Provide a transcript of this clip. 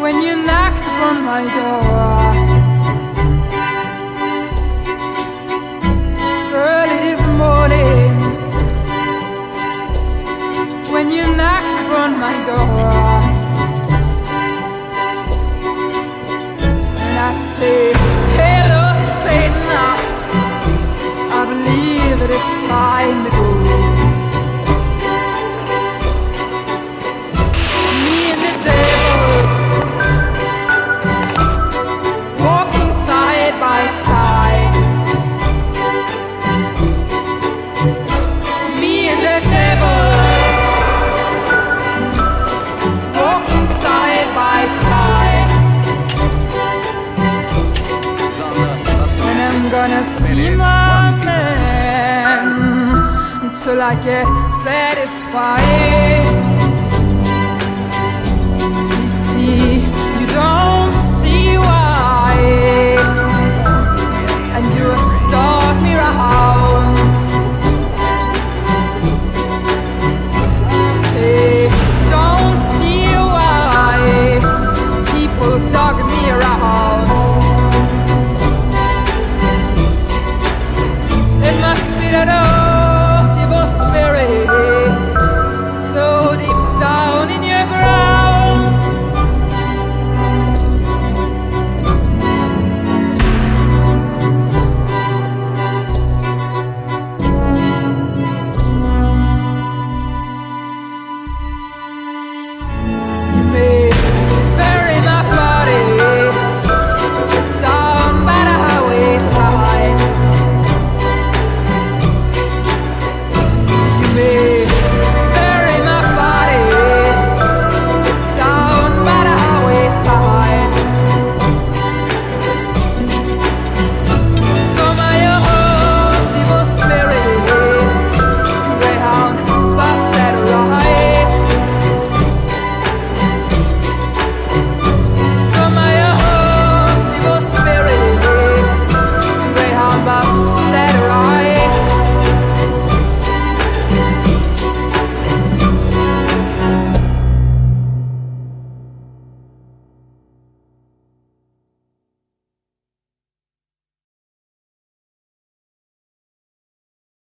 when you knocked upon my door. Early this morning, when you knocked upon my door, and I say, hello Satan, I believe it is time to go. Me and the devil walking side by side. Me and the devil walking side by side. And I'm gonna see my man until I get satisfied.